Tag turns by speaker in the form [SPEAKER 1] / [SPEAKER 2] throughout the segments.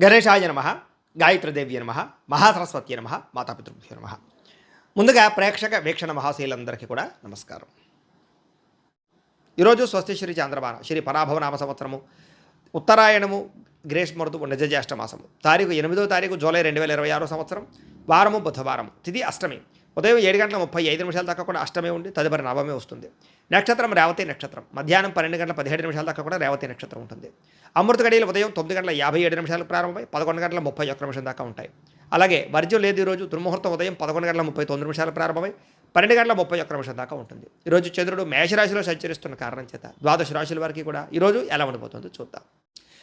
[SPEAKER 1] గణేశాయ నమ, గాయత్రీదేవ్య నమ, మహాసరస్వతి నమ, మాతాపితృభ్యో నమ. ముందుగా ప్రేక్షక వీక్షణ మహాశీలందరికీ కూడా నమస్కారం. ఈరోజు స్వస్తి శ్రీ చాంద్రమాన శ్రీ పరాభవనామ సంవత్సరము ఉత్తరాయణము గ్రీష్మ ఋతువు నిజజ్యేష్ఠ మాసము తారీఖు 8వ తారీఖు జూలై 2026 సంవత్సరం వారము బుధవారం తిథి అష్టమి ఉదయం 7:35 దాకా కూడా అష్టమి ఉండి తదుపరి నవమి వస్తుంది. నక్షత్రం రేవతి నక్షత్రం మధ్యాహ్నం 12:17 దాకా కూడా రేవతి నక్షత్రం ఉంటుంది. అమృత గడియలు ఉదయం 9:57 ప్రారంభమై 11:31 దాకా ఉంటాయి. అలాగే వర్జ్యం లేదు. ఈరోజు దుర్ముహూర్తం ఉదయం 11:39 ప్రారంభమై 12:31 దాకా ఉంటుంది. ఈరోజు చంద్రుడు మేషరాశిలో సంచరిస్తున్న కారణం చేత ద్వాదశ రాశుల వారికి కూడా ఈరోజు ఎలా ఉండిపోతుందో చూద్దాం.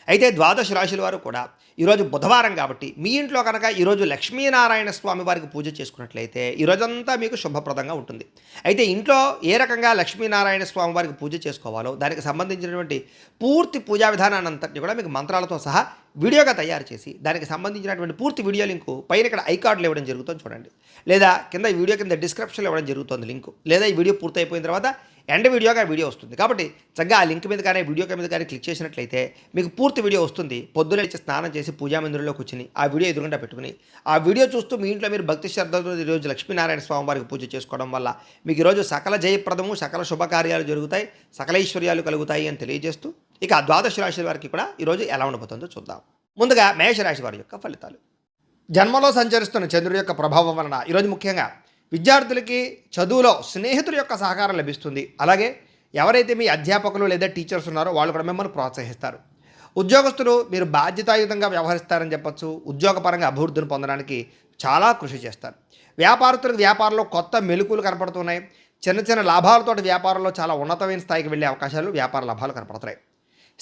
[SPEAKER 1] అయితే ద్వాదశ రాశుల వారు కూడా ఈరోజు బుధవారం కాబట్టి మీ ఇంట్లో కనుక ఈరోజు లక్ష్మీనారాయణ స్వామి వారికి పూజ చేసుకున్నట్లయితే ఈరోజంతా మీకు శుభప్రదంగా ఉంటుంది. అయితే ఇంట్లో ఏ రకంగా లక్ష్మీనారాయణ స్వామి వారికి పూజ చేసుకోవాలో దానికి సంబంధించినటువంటి పూర్తి పూజా విధానాన్ని అంతటి కూడా మీకు మంత్రాలతో సహా వీడియోగా తయారు చేసి దానికి సంబంధించినటువంటి పూర్తి వీడియో లింకు పైన ఇక్కడ ఐకార్డులు ఇవ్వడం జరుగుతుంది చూడండి, లేదా కింద ఈ వీడియో కింద డిస్క్రిప్షన్లో ఇవ్వడం జరుగుతుంది లింకు, లేదా ఈ వీడియో పూర్తి అయిపోయిన తర్వాత ఎండ్ వీడియోగా వీడియో వస్తుంది. కాబట్టి చక్కగా ఆ లింక్ మీద కానీ వీడియో మీద కానీ క్లిక్ చేసినట్లయితే మీకు పూర్తి వీడియో వస్తుంది. పొద్దున్న లేచి స్నానం చేసి పూజా మందిరంలో కూర్చుని ఆ వీడియో ఎదురుగుండా పెట్టుకుని ఆ వీడియో చూస్తూ మీ ఇంట్లో మీరు భక్తి శ్రద్ధలతో ఈరోజు లక్ష్మీనారాయణ స్వామి వారికి పూజ చేసుకోవడం వల్ల మీకు ఈరోజు సకల జయప్రదము, సకల శుభకార్యాలు జరుగుతాయి, సకల ఐశ్వర్యాలు కలుగుతాయి అని తెలియజేస్తూ ఇక ద్వాదశ రాశి వారికి కూడా ఈరోజు ఎలా ఉండబోతుందో చూద్దాం. ముందుగా మేషరాశి వారి యొక్క ఫలితాలు. జన్మలో సంచరిస్తున్న చంద్రుడి యొక్క ప్రభావం వలన ఈరోజు ముఖ్యంగా విద్యార్థులకి చదువులో స్నేహితుల యొక్క సహకారం లభిస్తుంది. అలాగే ఎవరైతే మీ అధ్యాపకులు లేదా టీచర్స్ ఉన్నారో వాళ్ళు కూడా మిమ్మల్ని ప్రోత్సహిస్తారు. ఉద్యోగస్తులు మీరు బాధ్యతాయుతంగా వ్యవహరిస్తారని చెప్పచ్చు. ఉద్యోగపరంగా అభివృద్ధిని పొందడానికి చాలా కృషి చేస్తారు. వ్యాపారస్తులకు వ్యాపారంలో కొత్త మెలుకులు కనపడుతున్నాయి. చిన్న చిన్న లాభాలతో వ్యాపారంలో చాలా ఉన్నతమైన స్థాయికి వెళ్ళే అవకాశాలు, వ్యాపార లాభాలు కనపడుతున్నాయి.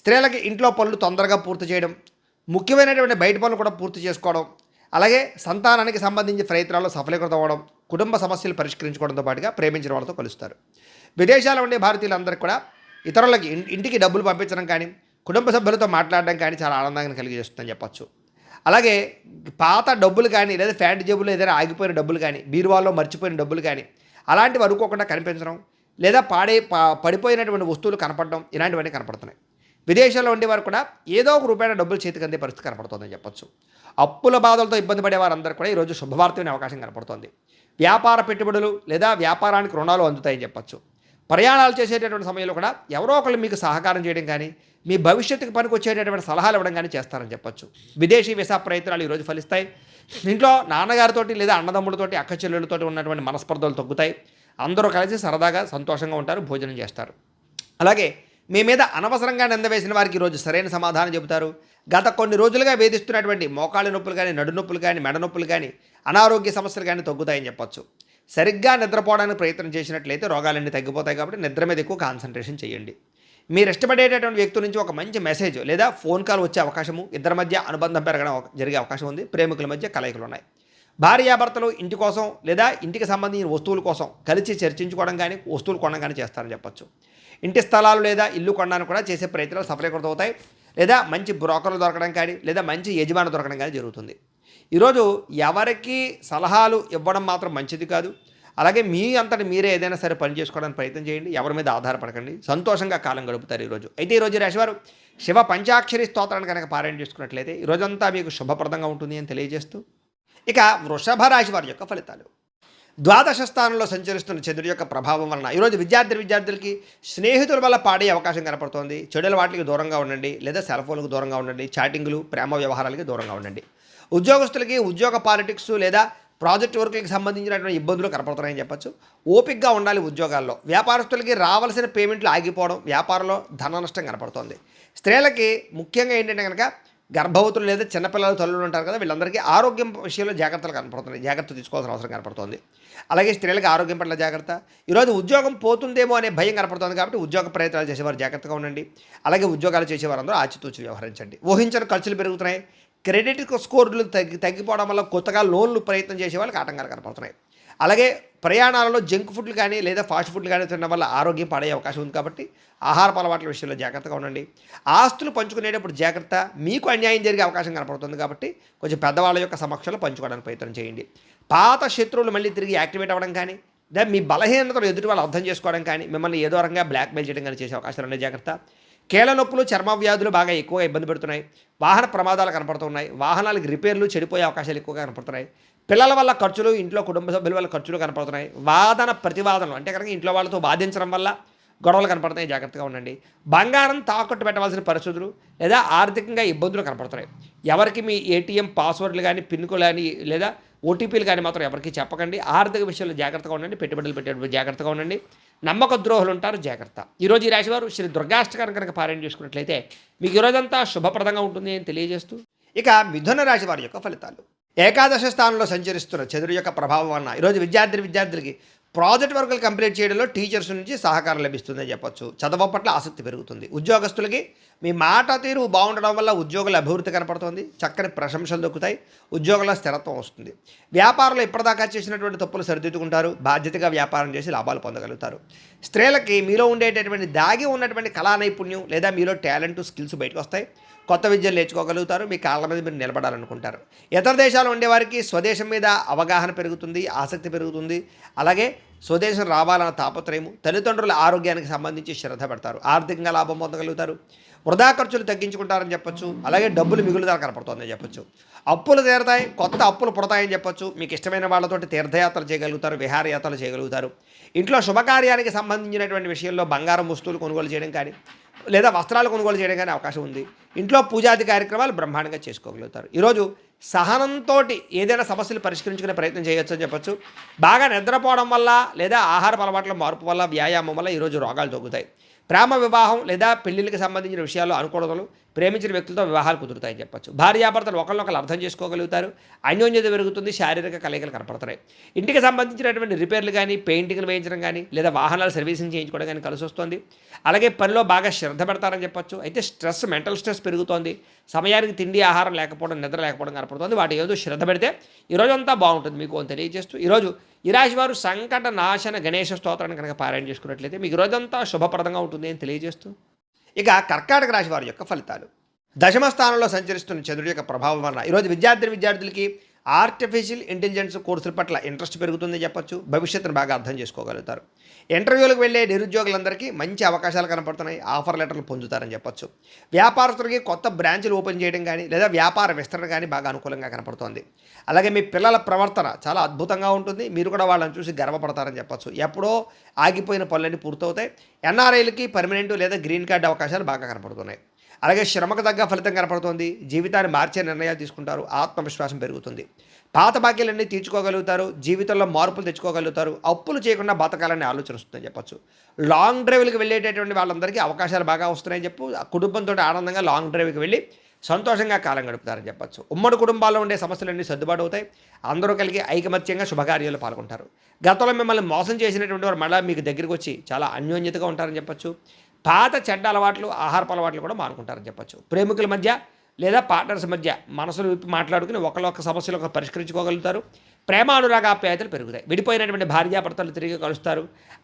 [SPEAKER 1] స్త్రీలకి ఇంట్లో పనులు తొందరగా పూర్తి చేయడం, ముఖ్యమైనటువంటి బయట పనులు కూడా పూర్తి చేసుకోవడం, అలాగే సంతానానికి సంబంధించి ప్రయత్నాల్లో సఫలీకృతం అవ్వడం, కుటుంబ సమస్యలు పరిష్కరించుకోవడంతో పాటుగా ప్రేమించిన వాళ్ళతో కలుస్తారు. విదేశాల్లో ఉండే భారతీయులందరికీ కూడా ఇతరులకి ఇంటికి డబ్బులు పంపించడం కానీ, కుటుంబ సభ్యులతో మాట్లాడడం కానీ చాలా ఆనందాన్ని కలిగజేస్తుందని చెప్పచ్చు. అలాగే పాత డబ్బులు కానీ, లేదా ఫ్యాంట్ జేబులో ఏదైనా ఆగిపోయిన డబ్బులు కానీ, బీరువాల్లో మర్చిపోయిన డబ్బులు కానీ అలాంటివి అనుకోకుండా కనిపించడం, లేదా పడిపోయినటువంటి వస్తువులు కనపడడం, ఇలాంటివన్నీ కనపడుతున్నాయి. విదేశాల్లో ఉండేవారు కూడా ఏదో ఒక రూపాయల డబ్బులు చేతికి అందే పరిస్థితి కనపడుతుందని చెప్పచ్చు. అప్పుల బాధలతో ఇబ్బంది పడే వారందరూ కూడా ఈరోజు శుభవార్త వినే అవకాశం కనపడుతోంది. వ్యాపార పెట్టుబడులు లేదా వ్యాపారానికి రుణాలు అందుతాయని చెప్పచ్చు. ప్రయాణాలు చేసేటటువంటి సమయంలో కూడా ఎవరో ఒకళ్ళు మీకు సహకారం చేయడం కానీ, మీ భవిష్యత్తుకు పనికి వచ్చేటటువంటి సలహాలు ఇవ్వడం కానీ చేస్తారని చెప్పచ్చు. విదేశీ వీసా ప్రయత్నాలు ఈరోజు ఫలిస్తాయి. ఇంట్లో నాన్నగారితోటి లేదా అన్నదమ్ములతోటి, అక్క చెల్లెళ్ళతోటి ఉన్నటువంటి మనస్పర్ధలు తగ్గుతాయి. అందరూ కలిసి సరదాగా సంతోషంగా ఉంటారు, భోజనం చేస్తారు. అలాగే మీ మీద అనవసరంగా నిందవేసిన వారికి ఈరోజు సరైన సమాధానం చెబుతారు. గత కొన్ని రోజులుగా వేధిస్తున్నటువంటి మోకాళ్ళ నొప్పులు కానీ, నడు నొప్పులు కానీ, మెడ నొప్పులు కానీ, అనారోగ్య సమస్యలు కానీ తగ్గుతాయని చెప్పచ్చు. సరిగ్గా నిద్రపోవడానికి ప్రయత్నం చేసినట్లయితే రోగాలన్నీ తగ్గిపోతాయి. కాబట్టి నిద్ర మీద ఎక్కువ కాన్సన్ట్రేషన్ చేయండి. మీరు ఇష్టపడేటటువంటి వ్యక్తి నుంచి ఒక మంచి మెసేజ్ లేదా ఫోన్ కాల్ వచ్చే అవకాశము, ఇద్దరి మధ్య అనుబంధం జరిగే అవకాశం ఉంది. ప్రేమికుల మధ్య కలయికలు ఉన్నాయి. భార్యాభర్తలు ఇంటి కోసం లేదా ఇంటికి సంబంధించిన వస్తువుల కోసం కలిసి చర్చించుకోవడం కానీ, వస్తువులు కొనడం కానీ చేస్తారని చెప్పచ్చు. ఇంటి స్థలాలు లేదా ఇల్లు కొనడానికి కూడా చేసే ప్రయత్నాలు సఫలీకృతం అవుతాయి. లేదా మంచి బ్రోకర్లు దొరకడం కానీ, లేదా మంచి యజమాని దొరకడం కానీ జరుగుతుంది. ఈరోజు ఎవరికి సలహాలు ఇవ్వడం మాత్రం మంచిది కాదు. అలాగే మీ అంతటి మీరే ఏదైనా సరే పని చేసుకోవడానికి ప్రయత్నం చేయండి. ఎవరి మీద ఆధారపడకండి. సంతోషంగా కాలం గడుపుతారు ఈరోజు. అయితే ఈరోజు రాశివారు శివ పంచాక్షరి స్తోత్రాన్ని కనుక పారాయణ చేసుకున్నట్లయితే ఈరోజంతా మీకు శుభప్రదంగా ఉంటుంది అని తెలియజేస్తూ ఇక వృషభ రాశి వారి యొక్క ఫలితాలు. ద్వాదశ స్థానంలో సంచరిస్తున్న చంద్రుడి యొక్క ప్రభావం వలన ఈరోజు విద్యార్థులకి స్నేహితుల వల్ల పాడే అవకాశం కనపడుతోంది. చెడుల వాటికి దూరంగా ఉండండి, లేదా సెల్ ఫోన్లకు దూరంగా ఉండండి, చాటింగ్లు, ప్రేమ వ్యవహారాలకి దూరంగా ఉండండి. ఉద్యోగస్తులకి ఉద్యోగ పాలిటిక్స్ లేదా ప్రాజెక్ట్ వర్క్కి సంబంధించినటువంటి ఇబ్బందులు కనపడుతున్నాయని చెప్పచ్చు. ఓపికగా ఉండాలి ఉద్యోగాల్లో. వ్యాపారస్తులకి రావాల్సిన పేమెంట్లు ఆగిపోవడం, వ్యాపారంలో ధన నష్టం కనపడుతోంది. స్త్రీలకి ముఖ్యంగా ఏంటంటే కనుక గర్భవతులు లేదా చిన్నపిల్లలు తల్లులు ఉంటారు కదా, వీళ్ళందరికీ ఆరోగ్యం విషయంలో జాగ్రత్తలు కనపడుతున్నాయి. జాగ్రత్త తీసుకోవాల్సిన అవసరం కనపడుతోంది. అలాగే స్త్రీలకు ఆరోగ్యం పట్ల జాగ్రత్త. ఈరోజు ఉద్యోగం పోతుందేమో అనే భయం కనపడుతుంది. కాబట్టి ఉద్యోగ ప్రయత్నాలు చేసేవారు జాగ్రత్తగా ఉండండి. అలాగే ఉద్యోగాలు చేసేవారందరూ ఆచితూచి వ్యవహరించండి. ఊహించని ఖర్చులు పెరుగుతున్నాయి. క్రెడిట్ స్కోర్లు తగ్గిపోవడం వల్ల కొత్తగా లోన్లు ప్రయత్నం చేసే వాళ్ళకి ఆటంకాలు కనపడుతున్నాయి. అలాగే ప్రయాణాలలో జంక్ ఫుడ్లు కానీ, లేదా ఫాస్ట్ ఫుడ్లు కానీ తినడం వల్ల ఆరోగ్యం పాడే అవకాశం ఉంది. కాబట్టి ఆహారపు అలవాట్ల విషయంలో జాగ్రత్తగా ఉండండి. ఆస్తులు పంచుకునేటప్పుడు జాగ్రత్త. మీకు అన్యాయం జరిగే అవకాశం కనపడుతుంది. కాబట్టి కొంచెం పెద్దవాళ్ళ యొక్క సమక్షంలో పంచుకోవడానికి ప్రయత్నం చేయండి. పాత శత్రువులు మళ్ళీ తిరిగి యాక్టివేట్ అవ్వడం కానీ, లేదా మీ బలహీనతలు ఎదుటి వాళ్ళు అర్థం చేసుకోవడం కానీ, మిమ్మల్ని ఏదో రకంగా బ్లాక్మెయిల్ చేయడం కానీ చేసే అవకాశాలు ఉన్నాయి. జాగ్రత్త. కీళ్ళ నొప్పులు, చర్మ వ్యాధులు బాగా ఎక్కువగా ఇబ్బంది పెడుతున్నాయి. వాహన ప్రమాదాలు కనపడుతున్నాయి. వాహనాలకు రిపేర్లు చెడిపోయే అవకాశాలు ఎక్కువగా కనపడుతున్నాయి. పిల్లల వల్ల ఖర్చులు, ఇంట్లో కుటుంబ సభ్యుల వల్ల ఖర్చులు కనపడుతున్నాయి. వాదన ప్రతివాదనలు అంటే కనుక ఇంట్లో వాళ్ళతో వాదించడం వల్ల గొడవలు కనపడుతున్నాయి. జాగ్రత్తగా ఉండండి. బంగారం తాకట్టు పెట్టవలసిన పరిస్థితులు లేదా ఆర్థికంగా ఇబ్బందులు కనపడుతున్నాయి. ఎవరికి మీ ఏటీఎం పాస్వర్డ్లు కానీ, పిన్లు కానీ లేదా ఓటీపీలు కానీ మాత్రం ఎవరికి చెప్పకండి. ఆర్థిక విషయంలో జాగ్రత్తగా ఉండండి. పెట్టుబడులు పెట్టేటప్పుడు జాగ్రత్తగా ఉండండి. నమ్మక ద్రోహులు ఉంటారు, జాగ్రత్త. ఈరోజు ఈ రాశివారు శ్రీ దుర్గాష్టకాన్ని కనుక పారాయణ చేసుకున్నట్లయితే మీకు ఈరోజంతా శుభప్రదంగా ఉంటుంది అని తెలియజేస్తూ, ఇక మిథున రాశి వారి యొక్క ఫలితాలు. ఏకాదశ స్థానంలో సంచరిస్తున్న చంద్రుడి యొక్క ప్రభావం వలన ఈరోజు విద్యార్థులకి ప్రాజెక్ట్ వర్కులు కంప్లీట్ చేయడంలో టీచర్స్ నుంచి సహకారం లభిస్తుందని చెప్పొచ్చు. చదువు పట్ల ఆసక్తి పెరుగుతుంది. ఉద్యోగస్తులకి మీ మాట తీరు బాగుండడం వల్ల ఉద్యోగుల అభివృద్ధి కనపడుతుంది. చక్కని ప్రశంసలు దొక్కుతాయి. ఉద్యోగుల స్థిరత్వం వస్తుంది. వ్యాపారంలో ఇప్పటిదాకా చేసినటువంటి తప్పులు సరిదిద్దుకుంటారు. బాధ్యతగా వ్యాపారం చేసి లాభాలు పొందగలుగుతారు. స్త్రీలకి మీలో ఉండేటటువంటి దాగి ఉన్నటువంటి కళా నైపుణ్యం లేదా మీలో టాలెంట్, స్కిల్స్ బయటకు వస్తాయి. కొత్త విద్యలు నేర్చుకోగలుగుతారు. మీ కాళ్ళ మీద మీరు నిలబడాలనుకుంటారు. ఇతర దేశాలు ఉండేవారికి స్వదేశం మీద అవగాహన పెరుగుతుంది, ఆసక్తి పెరుగుతుంది. అలాగే స్వదేశం రావాలన్న తాపత్రయము, తల్లిదండ్రుల ఆరోగ్యానికి సంబంధించి శ్రద్ధ పెడతారు. ఆర్థికంగా లాభం పొందగలుగుతారు. వృధా ఖర్చులు తగ్గించుకుంటారని చెప్పొచ్చు. అలాగే డబ్బులు మిగులుదల కనపడుతుందని చెప్పొచ్చు. అప్పులు తీరతాయి, కొత్త అప్పులు పుడతాయని చెప్పొచ్చు. మీకు ఇష్టమైన వాళ్ళతోటి తీర్థయాత్రలు చేయగలుగుతారు, విహారయాత్రలు చేయగలుగుతారు. ఇంట్లో శుభకార్యానికి సంబంధించినటువంటి విషయంలో బంగారం వస్తువులు కొనుగోలు చేయడం కానీ లేదా వస్త్రాలు కొనుగోలు చేయడం కానీ అవకాశం ఉంది. ఇంట్లో పూజాది కార్యక్రమాలు బ్రహ్మాండంగా చేసుకోగలుగుతారు. ఈరోజు సహనంతో ఏదైనా సమస్యలు పరిష్కరించుకునే ప్రయత్నం చేయొచ్చు అని చెప్పొచ్చు. బాగా నిద్రపోవడం వల్ల లేదా ఆహార అలవాట్ల మార్పు వల్ల, వ్యాయామం వల్ల ఈరోజు రోగాలు తగ్గుతాయి. ప్రేమ వివాహం లేదా పెళ్లిళ్ళకి సంబంధించిన విషయాల్లో అనుకూలతలు, ప్రేమించిన వ్యక్తులతో వివాహాలు కుదురుతాయని చెప్పొచ్చు. భార్యాభర్తలు ఒకరినొకరు అర్థం చేసుకోగలుగుతారు. అన్యోన్యత పెరుగుతుంది. శారీరక కలయికలు కనపడుతున్నాయి. ఇంటికి సంబంధించినటువంటి రిపేర్లు కానీ, పెయింటింగ్లు వేయించడం కానీ లేదా వాహనాలు సర్వీసింగ్ చేయించుకోవడం కానీ కలిసి వస్తుంది. అలాగే పనిలో బాగా శ్రద్ధ పెడతారని చెప్పొచ్చు. అయితే స్ట్రెస్, మెంటల్ స్ట్రెస్ పెరుగుతోంది. సమయానికి తిండి, ఆహారం లేకపోవడం, నిద్ర లేకపోవడం కనపడుతుంది. వాటి ఏదో శ్రద్ధ పెడితే ఈరోజంతా బాగుంటుంది మీకు అని తెలియజేస్తూ, ఈరోజు ఈ రాశి వారు సంకట నాశన గణేశ స్తోత్రాన్ని కనుక పారాయణ చేసుకున్నట్లయితే మీకు రోజంతా శుభప్రదంగా ఉంటుంది అని తెలియజేస్తూ, ఇక కర్కాటక రాశి వారి యొక్క ఫలితాలు. దశమ స్థానంలో సంచరిస్తున్న చంద్రుడి యొక్క ప్రభావం వలన ఈరోజు విద్యార్థులకి ఆర్టిఫిషియల్ ఇంటెలిజెన్స్ కోర్సుల పట్ల ఇంట్రెస్ట్ పెరుగుతుందని చెప్పొచ్చు. భవిష్యత్తును బాగా అర్థం చేసుకోగలుగుతారు. ఇంటర్వ్యూలకు వెళ్ళే నిరుద్యోగులందరికీ మంచి అవకాశాలు కనపడుతున్నాయి. ఆఫర్ లెటర్లు పొందుతారని చెప్పొచ్చు. వ్యాపారస్తులకి కొత్త బ్రాంచ్లు ఓపెన్ చేయడం కానీ లేదా వ్యాపార విస్తరణ కానీ బాగా అనుకూలంగా కనపడుతోంది. అలాగే మీ పిల్లల ప్రవర్తన చాలా అద్భుతంగా ఉంటుంది. మీరు కూడా వాళ్ళని చూసి గర్వపడతారని చెప్పొచ్చు. ఎప్పుడో ఆగిపోయిన పనులన్నీ పూర్తవుతాయి. ఎన్ఆర్ఐలకి పర్మనెంట్ లేదా గ్రీన్ కార్డు అవకాశాలు బాగా కనపడుతున్నాయి. అలాగే శ్రమకు తగ్గ ఫలితం కనపడుతుంది. జీవితాన్ని మార్చే నిర్ణయాలు తీసుకుంటారు. ఆత్మవిశ్వాసం పెరుగుతుంది. పాత బాకీలన్నీ తీర్చుకోగలుగుతారు. జీవితంలో మార్పులు తెచ్చుకోగలుగుతారు. అప్పులు చేయకుండా బతకాలని ఆలోచన వస్తుందని చెప్పొచ్చు. లాంగ్ డ్రైవ్లకు వెళ్ళేటటువంటి వాళ్ళందరికీ అవకాశాలు బాగా వస్తున్నాయని చెప్పు. కుటుంబంతో ఆనందంగా లాంగ్ డ్రైవ్కి వెళ్ళి సంతోషంగా కాలం గడుపుతారని చెప్పొచ్చు. ఉమ్మడి కుటుంబాల్లో ఉండే సమస్యలన్నీ సర్దుబాటు అవుతాయి. అందరూ కలిగి ఐకమత్యంగా శుభకార్యాలు పాల్గొంటారు. గతంలో మిమ్మల్ని మోసం చేసినటువంటి వారు మళ్ళీ మీకు దగ్గరికి వచ్చి చాలా అన్యోన్యతగా ఉంటారని చెప్పొచ్చు. పాత చెడ్డ అలవాట్లు, ఆహారపు అలవాట్లు కూడా మానుకుంటారని చెప్పొచ్చు. ప్రేమికుల మధ్య లేదా పార్ట్నర్స్ మధ్య మనసులు విప్పి మాట్లాడుకుని ఒకళ్ళొక్క సమస్యలు పరిష్కరించుకోగలుగుతారు. ప్రేమ అనురాగాప్యాయతలు పెరుగుతాయి. విడిపోయినటువంటి భార్యాభర్తలు తిరిగి కలుస్తారు.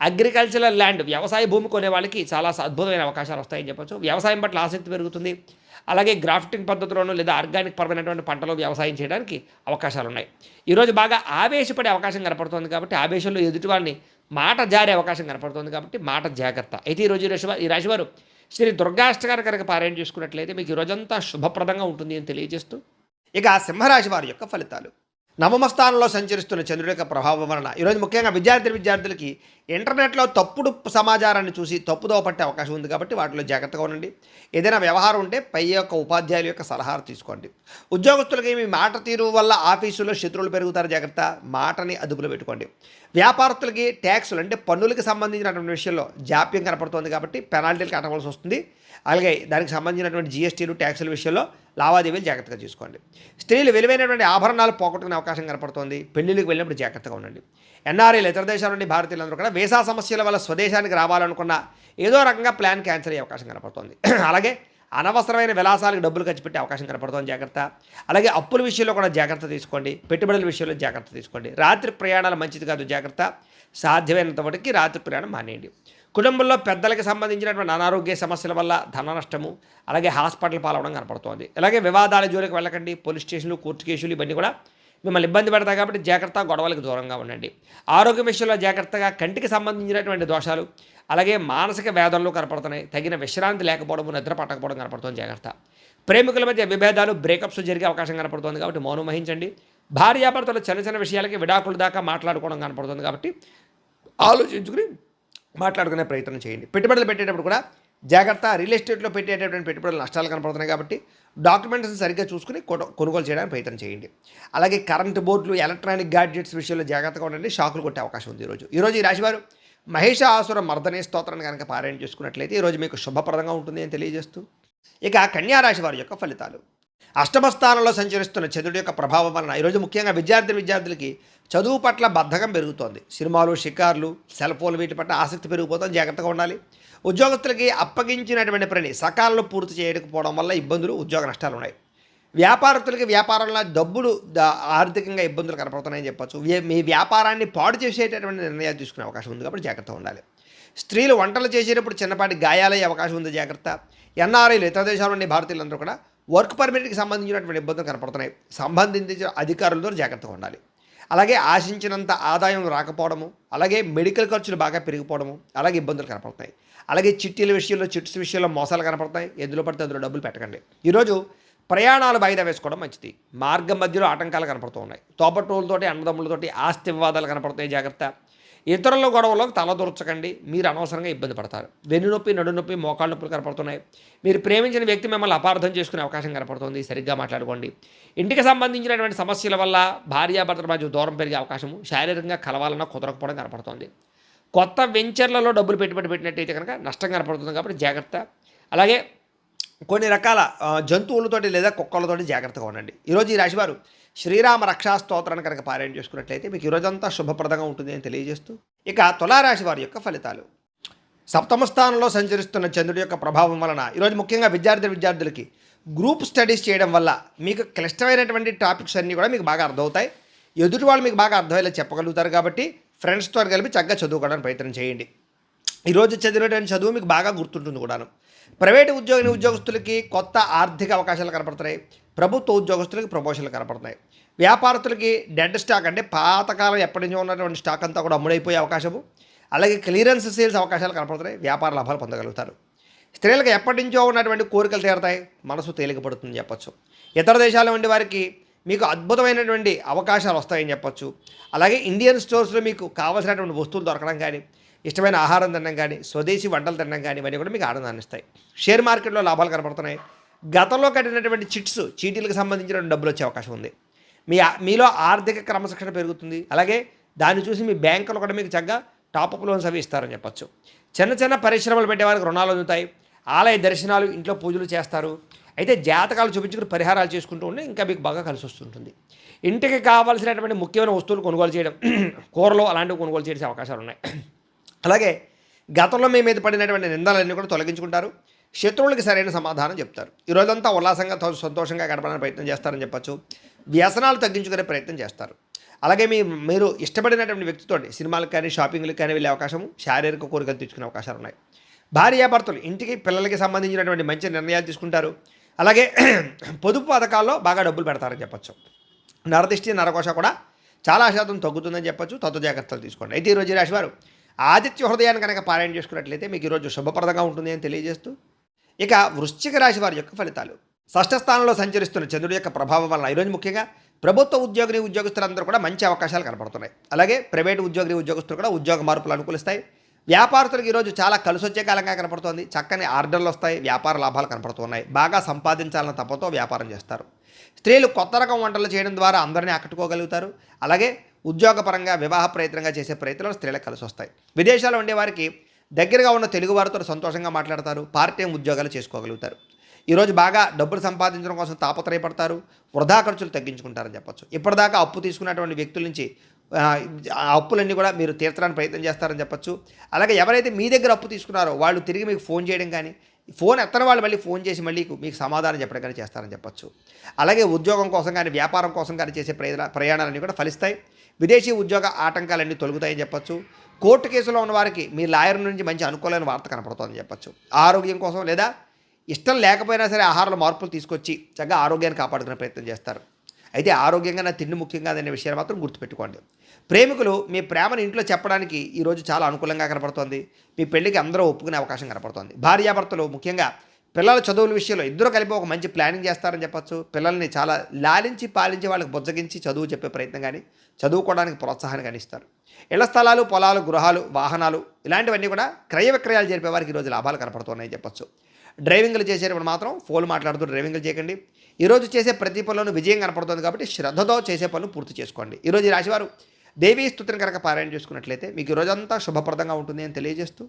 [SPEAKER 1] అగ్రికల్చరల్ ల్యాండ్, వ్యవసాయ భూమి కొనే వాళ్ళకి చాలా అద్భుతమైన అవకాశాలు వస్తాయని చెప్పొచ్చు. వ్యవసాయం పట్ల ఆసక్తి పెరుగుతుంది. అలాగే గ్రాఫ్టింగ్ పద్ధతిలోనూ లేదా ఆర్గానిక్ పరమైనటువంటి పంటలు వ్యవసాయం చేయడానికి అవకాశాలు ఉన్నాయి. ఈరోజు బాగా ఆవేశపడే అవకాశం కనపడుతుంది కాబట్టి ఆవేశంలో ఎదుటి వాళ్ళని మాట జారే అవకాశం కనపడుతుంది కాబట్టి మాట జాగ్రత్త. అయితే ఈరోజు ఈ రాశివారు శ్రీ దుర్గాష్టకాన్ని కనుక పారాయణ చేసుకున్నట్లయితే మీకు ఈ రోజంతా శుభప్రదంగా ఉంటుంది అని తెలియజేస్తూ, ఇక సింహరాశి వారి యొక్క ఫలితాలు. నవమ స్థానంలో సంచరిస్తున్న చంద్రుడి యొక్క ప్రభావం వలన ఈరోజు ముఖ్యంగా విద్యార్థులకి ఇంటర్నెట్లో తప్పుడు సమాచారాన్ని చూసి తప్పుదోవ పట్టే అవకాశం ఉంది కాబట్టి వాటిలో జాగ్రత్తగా ఉండండి. ఏదైనా వ్యవహారం ఉంటే పై యొక్క ఉపాధ్యాయుల యొక్క సలహాలు తీసుకోండి. ఉద్యోగస్తులకి మీ మాట తీరు వల్ల ఆఫీసులో శత్రువులు పెరుగుతారు, జాగ్రత్త. మాటని అదుపులో పెట్టుకోండి. వ్యాపారస్తులకి ట్యాక్సులు అంటే పన్నులకు సంబంధించినటువంటి విషయంలో జాప్యం కనపడుతుంది కాబట్టి పెనాల్టీలు కట్టవలసి వస్తుంది. అలాగే దానికి సంబంధించినటువంటి జీఎస్టీలు, ట్యాక్సుల విషయంలో లావాదేవీలు జాగ్రత్తగా చూసుకోండి. స్త్రీలు విలువైనటువంటి ఆభరణాలు పోగొట్టుకునే అవకాశం కనపడుతోంది. పెళ్లిళ్ళకి వెళ్ళినప్పుడు జాగ్రత్తగా ఉండండి. ఎన్ఆర్ఐలు, ఇతర దేశాల నుండి భారతీయులందరూ కూడా వీసా సమస్యల వల్ల స్వదేశానికి రావాలనుకున్న ఏదో రకంగా ప్లాన్ క్యాన్సిల్ అయ్యే అవకాశం కనపడుతుంది. అలాగే అనవసరమైన విలాసాలకు డబ్బులు ఖర్చు పెట్టే అవకాశం కనపడుతుంది, జాగ్రత్త. అలాగే అప్పుల విషయంలో కూడా జాగ్రత్త తీసుకోండి. పెట్టుబడుల విషయంలో జాగ్రత్త తీసుకోండి. రాత్రి ప్రయాణాలు మంచిది కాదు, జాగ్రత్త. సాధ్యమైనంత వరకు రాత్రి ప్రయాణం మానేయండి. కుటుంబంలో పెద్దలకు సంబంధించినటువంటి అనారోగ్య సమస్యల వల్ల ధన నష్టము, అలాగే హాస్పిటల్ పాలవడం కనపడుతోంది. అలాగే వివాదాల జోలికి వెళ్ళకండి. పోలీస్ స్టేషన్లు, కోర్టు కేసులు ఇవన్నీ కూడా మిమ్మల్ని ఇబ్బంది పెడతాయి కాబట్టి జాగ్రత్త, గొడవలకు దూరంగా ఉండండి. ఆరోగ్యం విషయంలో జాగ్రత్తగా కంటికి సంబంధించినటువంటి దోషాలు, అలాగే మానసిక వేదనలు కనపడుతున్నాయి. తగిన విశ్రాంతి లేకపోవడము, నిద్ర పట్టకపోవడం కనపడుతుంది, జాగ్రత్త. ప్రేమికుల మధ్య విభేదాలు, బ్రేకప్స్ జరిగే అవకాశం కనపడుతుంది కాబట్టి మౌనం వహించండి. భార్యాభర్తలు చిన్న చిన్న విషయాలకి విడాకుల దాకా మాట్లాడుకోవడం కనపడుతుంది కాబట్టి ఆలోచించుకుని మాట్లాడుకునే ప్రయత్నం చేయండి. పెట్టుబడులు పెట్టేటప్పుడు కూడా జాగ్రత్త. రియల్ ఎస్టేట్లో పెట్టేటటువంటి పెట్టుబడులు నష్టాలు కనపడుతున్నాయి కాబట్టి డాక్యుమెంట్స్ని సరిగ్గా చూసుకుని కొనుగోలు చేయడానికి ప్రయత్నం చేయండి. అలాగే కరెంటు బోర్డులు, ఎలక్ట్రానిక్ గ్యాడ్జెట్స్ విషయంలో జాగ్రత్తగా ఉండండి. ఈరోజు కొట్టే అవకాశం ఉంది. ఈరోజు ఈ రాశివారు మహిషాసుర మర్దనే స్తోత్రాన్ని కనుక పారాయణ చేసుకున్నట్లయితే ఈరోజు మీకు శుభప్రదంగా ఉంటుంది అని తెలియజేస్తూ, ఇక కన్యారాశి వారి యొక్క ఫలితాలు. అష్టమ స్థానంలో సంచరిస్తున్న చంద్రుడి యొక్క ప్రభావం వలన ఈరోజు ముఖ్యంగా విద్యార్థులకి చదువు పట్ల బద్ధకం పెరుగుతోంది. సినిమాలు, షికార్లు, సెల్ ఫోన్లు వీటి పట్ల ఆసక్తి పెరిగిపోతుంది, జాగ్రత్తగా ఉండాలి. ఉద్యోగస్తులకి అప్పగించినటువంటి పని సకాలంలో పూర్తి చేయకపోవడం వల్ల ఇబ్బందులు, ఉద్యోగ నష్టాలు ఉన్నాయి. వ్యాపారస్తులకి వ్యాపారంలో డబ్బులు ఆర్థికంగా ఇబ్బందులు కనపడుతున్నాయని చెప్పచ్చు. మీ వ్యాపారాన్ని పాడు చేసేటటువంటి నిర్ణయాలు తీసుకునే అవకాశం ఉంది కాబట్టి జాగ్రత్తగా ఉండాలి. స్త్రీలు వంటలు చేసేటప్పుడు చిన్నపాటి గాయాలయ్యే అవకాశం ఉంది, జాగ్రత్త. ఎన్ఆర్ఐలు, ఇతర దేశాల నుండి భారతీయులందరూ కూడా వర్క్ పర్మిట్కి సంబంధించినటువంటి ఇబ్బందులు కనపడుతున్నాయి. సంబంధించిన అధికారులతో జాగ్రత్తగా ఉండాలి. అలాగే ఆశించినంత ఆదాయం రాకపోవడము, అలాగే మెడికల్ ఖర్చులు బాగా పెరిగిపోవడము, అలాగే ఇబ్బందులు కనపడుతున్నాయి. అలాగే చిట్టీల విషయంలో, చిట్స్ విషయంలో మోసాలు కనపడుతున్నాయి. ఎందులో పడితే అందులో డబ్బులు పెట్టకండి. ఈరోజు ప్రయాణాలు వాయిదా వేసుకోవడం మంచిది. మార్గం మధ్యలో ఆటంకాలు కనపడుతూ ఉన్నాయి. తోబట్టువులతోటి, అన్నదమ్ములతోటి ఆస్తి వివాదాలు కనపడుతున్నాయి, జాగ్రత్త. ఇతరుల గొడవలోకి తలదూర్చకండి, మీరు అనవసరంగా ఇబ్బంది పడతారు. వెన్నునొప్పి, నడునొప్పి, మోకాళ్ళ నొప్పులు కనపడుతున్నాయి. మీరు ప్రేమించిన వ్యక్తి మిమ్మల్ని అపార్థం చేసుకునే అవకాశం కనపడుతుంది, సరిగ్గా మాట్లాడుకోండి. ఇంటికి సంబంధించినటువంటి సమస్యల వల్ల భార్యాభర్తల మధ్య దూరం పెరిగే అవకాశము, శారీరకంగా కలవాలన్నా కుదరకపోవడం కనపడుతుంది. కొత్త వెంచర్లలో డబ్బులు పెట్టుబడి పెట్టినట్టయితే కనుక నష్టం కనపడుతుంది కాబట్టి జాగ్రత్త. అలాగే కొన్ని రకాల జంతువులతోటి లేదా కుక్కలతోటి జాగ్రత్తగా ఉండండి. ఈరోజు ఈ రాశివారు శ్రీరామ రక్షా స్తోత్రాన్ని కనుక పారాయణ చేసుకున్నట్లయితే మీకు ఈరోజంతా శుభప్రదంగా ఉంటుంది అని తెలియజేస్తూ, ఇక తులారాశి వారి యొక్క ఫలితాలు. సప్తమ స్థానంలో సంచరిస్తున్న చంద్రుడి యొక్క ప్రభావం వలన ఈరోజు ముఖ్యంగా విద్యార్థులకి గ్రూప్ స్టడీస్ చేయడం వల్ల మీకు క్లిష్టమైనటువంటి టాపిక్స్ అన్నీ కూడా మీకు బాగా అర్థమవుతాయి. ఎదుటి వాళ్ళు మీకు బాగా అర్థమయ్యేలా చెప్పగలుగుతారు కాబట్టి ఫ్రెండ్స్తో కలిపి చక్కగా చదువుకోవడానికి ప్రయత్నం చేయండి. ఈరోజు చదివినటువంటి చదువు మీకు బాగా గుర్తుంటుంది కూడాను. ప్రైవేటు ఉద్యోగస్తులకి కొత్త ఆర్థిక అవకాశాలు కనపడుతున్నాయి. ప్రభుత్వ ఉద్యోగస్తులకి ప్రమోషన్లు కనపడుతున్నాయి. వ్యాపారస్తులకి డెడ్ స్టాక్ అంటే పాతకాలం ఎప్పటి నుంచో ఉన్నటువంటి స్టాక్ అంతా కూడా అమ్ముడైపోయే అవకాశము, అలాగే క్లియరెన్స్ సేల్స్ అవకాశాలు కనపడుతున్నాయి. వ్యాపార లాభాలు పొందగలుగుతారు. స్త్రీలకు ఎప్పటి నుంచో ఉన్నటువంటి కోరికలు తీరతాయి, మనసు తేలికపడుతుందని చెప్పచ్చు. ఇతర దేశాల్లో ఉండే వారికి మీకు అద్భుతమైనటువంటి అవకాశాలు వస్తాయని చెప్పచ్చు. అలాగే ఇండియన్ స్టోర్స్లో మీకు కావాల్సినటువంటి వస్తువులు దొరకడం కానీ, ఇష్టమైన ఆహారం తినడం కానీ, స్వదేశీ వంటలు తినడం కానీ ఇవన్నీ కూడా మీకు ఆనందాన్ని ఇస్తాయి. షేర్ మార్కెట్లో లాభాలు కనపడుతున్నాయి. గతంలో కట్టినటువంటి చీటీలకు సంబంధించిన డబ్బులు వచ్చే అవకాశం ఉంది. మీలో ఆర్థిక క్రమశిక్షణ పెరుగుతుంది. అలాగే దాన్ని చూసి మీ బ్యాంకులు కూడా మీకు చక్కగా టాపప్ లోన్స్ అవి ఇస్తారని చెప్పచ్చు. చిన్న చిన్న పరిశ్రమలు పెట్టేవారికి రుణాలు అందుతాయి. ఆలయ దర్శనాలు, ఇంట్లో పూజలు చేస్తారు. అయితే జాతకాలు చూపించుకుని పరిహారాలు చేసుకుంటూ ఉంటే ఇంకా మీకు బాగా కలిసి వస్తుంటుంది. ఇంటికి కావాల్సినటువంటి ముఖ్యమైన వస్తువులు కొనుగోలు చేయడం, కూరలు అలాంటివి కొనుగోలు చేసే అవకాశాలు ఉన్నాయి. అలాగే గతంలో మీ మీద పడినటువంటి నిందలన్నీ కూడా తొలగించుకుంటారు. శత్రువులకి సరైన సమాధానం చెప్తారు. ఈరోజంతా ఉల్లాసంగా, సంతోషంగా గడపడానికి ప్రయత్నం చేస్తారని చెప్పచ్చు. వ్యసనాలు తగ్గించుకునే ప్రయత్నం చేస్తారు. అలాగే మీరు ఇష్టపడినటువంటి వ్యక్తితో సినిమాలకు కానీ, షాపింగ్లకు కానీ వెళ్ళే అవకాశము, శారీరక కోరికలు తెచ్చుకునే అవకాశాలు ఉన్నాయి. భార్యాభర్తలు ఇంటికి, పిల్లలకి సంబంధించినటువంటి మంచి నిర్ణయాలు తీసుకుంటారు. అలాగే పొదుపు పథకాల్లో బాగా డబ్బులు పెడతారని చెప్పచ్చు. నరదిష్టి, నరకోశ కూడా చాలా శాతం తగ్గుతుందని చెప్పచ్చు. జాగ్రత్తలు తీసుకోండి. అయితే ఈరోజు ఈ రాశివారు ఆదిత్య హృదయాన్ని కనుక పారాయణ చేసుకున్నట్లయితే మీకు ఈరోజు శుభప్రదంగా ఉంటుంది అని తెలియజేస్తూ, ఇక వృశ్చిక రాశి వారి యొక్క ఫలితాలు. షష్ఠ స్థానంలో సంచరిస్తున్న చంద్రుడి యొక్క ప్రభావం వలన ఈరోజు ముఖ్యంగా ప్రభుత్వ ఉద్యోగులందరూ కూడా మంచి అవకాశాలు కనపడుతున్నాయి. అలాగే ప్రైవేటు ఉద్యోగస్తులు కూడా ఉద్యోగ మార్పులు అనుకూలిస్తాయి. వ్యాపారస్తులకు ఈరోజు చాలా కలిసి వచ్చే కాలంగా కనపడుతోంది. చక్కని ఆర్డర్లు వస్తాయి. వ్యాపార లాభాలు కనపడుతున్నాయి. బాగా సంపాదించాలన్న తపంతో వ్యాపారం చేస్తారు. స్త్రీలు కొత్త రకం వంటలు చేయడం ద్వారా అందరినీ ఆకట్టుకోగలుగుతారు. అలాగే ఉద్యోగపరంగా, వివాహ ప్రయత్నంగా చేసే ప్రయత్నాలు స్త్రీలకు కలిసి వస్తాయి. విదేశాల్లో ఉండేవారికి దగ్గరగా ఉన్న తెలుగు వారితో సంతోషంగా మాట్లాడతారు. పార్ట్ టైం ఉద్యోగాలు చేసుకోగలుగుతారు. ఈరోజు బాగా డబ్బులు సంపాదించడం కోసం తాపత్రయపడతారు. వృధా ఖర్చులు తగ్గించుకుంటారని చెప్పచ్చు. ఇప్పటిదాకా అప్పు తీసుకున్నటువంటి వ్యక్తుల నుంచి ఆ అప్పులన్నీ కూడా మీరు తీర్చడానికి ప్రయత్నం చేస్తారని చెప్పచ్చు. అలాగే ఎవరైతే మీ దగ్గర అప్పు తీసుకున్నారో వాళ్ళు తిరిగి మీకు ఫోన్ చేయడం కానీ, ఫోన్ ఎత్తని వాళ్ళు మళ్ళీ ఫోన్ చేసి మళ్ళీ మీకు సమాధానం చెప్పడం కానీ చేస్తారని చెప్పచ్చు. అలాగే ఉద్యోగం కోసం కానీ, వ్యాపారం కోసం కానీ చేసే ప్రయాణాలన్నీ కూడా ఫలిస్తాయి. విదేశీ ఉద్యోగ ఆటంకాలన్నీ తొలగుతాయని చెప్పచ్చు. కోర్టు కేసులో ఉన్న వారికి మీ లాయర్ నుంచి మంచి అనుకూలమైన వార్త కనపడుతుందని చెప్పచ్చు. ఆరోగ్యం కోసం లేదా ఇష్టం లేకపోయినా సరే ఆహారంలో మార్పులు తీసుకొచ్చి చక్కగా ఆరోగ్యాన్ని కాపాడుకునే ప్రయత్నం చేస్తారు. అయితే ఆరోగ్యంగా నా తిండి ముఖ్యంగా అనే విషయాన్ని మాత్రం గుర్తుపెట్టుకోండి. ప్రేమికులు మీ ప్రేమను ఇంట్లో చెప్పడానికి ఈరోజు చాలా అనుకూలంగా కనపడుతోంది. మీ పెళ్ళికి అందరూ ఒప్పుకునే అవకాశం కనపడుతోంది. భార్యాభర్తలు ముఖ్యంగా పిల్లల చదువుల విషయంలో ఇద్దరు కలిపి ఒక మంచి ప్లానింగ్ చేస్తారని చెప్పొచ్చు. పిల్లల్ని చాలా లాలించి పాలించి వాళ్ళకి బుజ్జగించి చదువు చెప్పే ప్రయత్నం కానీ, చదువుకోవడానికి ప్రోత్సాహాన్ని కానీ ఇస్తారు. ఇళ్ల స్థలాలు, పొలాలు, గృహాలు, వాహనాలు ఇలాంటివన్నీ కూడా క్రయ విక్రయాలు జరిపే వారికి ఈరోజు లాభాలు కనపడుతున్నాయని చెప్పొచ్చు. డ్రైవింగ్లు చేసేటప్పుడు మాత్రం ఫోన్ మాట్లాడుతూ డ్రైవింగ్లు చేయకండి. ఈరోజు చేసే ప్రతి పనులను విజయం కనపడుతుంది కాబట్టి శ్రద్ధతో చేసే పనులు పూర్తి చేసుకోండి. ఈరోజు ఈ రాశివారు దేవీ స్తుతిని కనుక పారాయణ చేసుకున్నట్లయితే మీకు ఈ రోజంతా శుభప్రదంగా ఉంటుంది అని తెలియజేస్తూ,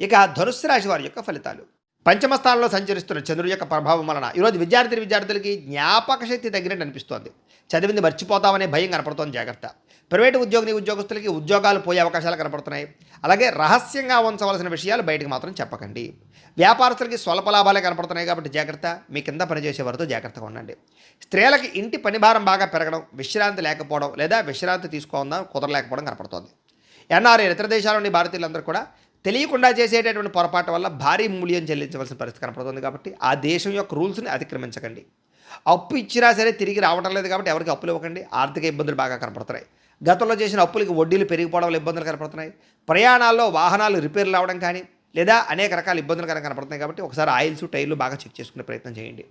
[SPEAKER 1] ఇక ధనుస్సు రాశి వారి యొక్క ఫలితాలు. పంచమ స్థానంలో సంచరిస్తున్న చంద్రుడి యొక్క ప్రభావం వలన ఈరోజు విద్యార్థులకి జ్ఞాపక శక్తి తగ్గినట్టు అనిపిస్తోంది. చదివింది మర్చిపోతామనే భయం కనపడుతోంది, జాగ్రత్త. ప్రైవేటు ఉద్యోగస్తులకి ఉద్యోగాలు పోయే అవకాశాలు కనపడుతున్నాయి. అలాగే రహస్యంగా ఉంచవలసిన విషయాలు బయటకు మాత్రం చెప్పకండి. వ్యాపారస్తులకి స్వల్ప లాభాలే కనపడుతున్నాయి కాబట్టి జాగ్రత్త. మీ కింద పనిచేసే వారితో జాగ్రత్తగా ఉండండి. స్త్రీలకి ఇంటి పని భారం బాగా పెరగడం, విశ్రాంతి లేకపోవడం లేదా విశ్రాంతి తీసుకోవడం కుదరలేకపోవడం కనపడుతోంది. ఎన్ఆర్ఐ ఇతర దేశాల నుండి భారతీయులందరూ కూడా తెలియకుండా చేసేటటువంటి పొరపాటు వల్ల భారీ మూల్యం చెల్లించవలసిన పరిస్థితి కనపడుతుంది కాబట్టి ఆ దేశం యొక్క రూల్స్ని అతిక్రమించకండి. అప్పు ఇచ్చినా సరే తిరిగి రావడం లేదు కాబట్టి ఎవరికి అప్పులు ఇవ్వకండి. ఆర్థిక ఇబ్బందులు బాగా కనపడుతున్నాయి. గతంలో చేసిన అప్పులకి వడ్డీలు పెరిగిపోవడం వల్ల ఇబ్బందులు కనపడుతున్నాయి. ప్రయాణాల్లో వాహనాలు రిపేర్లు అవ్వడం కానీ లేదా అనేక రకాల ఇబ్బందులు కనపడుతున్నాయి కాబట్టి ఒకసారి ఆయిల్స్, టైర్లు బాగా చెక్ చేసుకునే ప్రయత్నం చేయండి.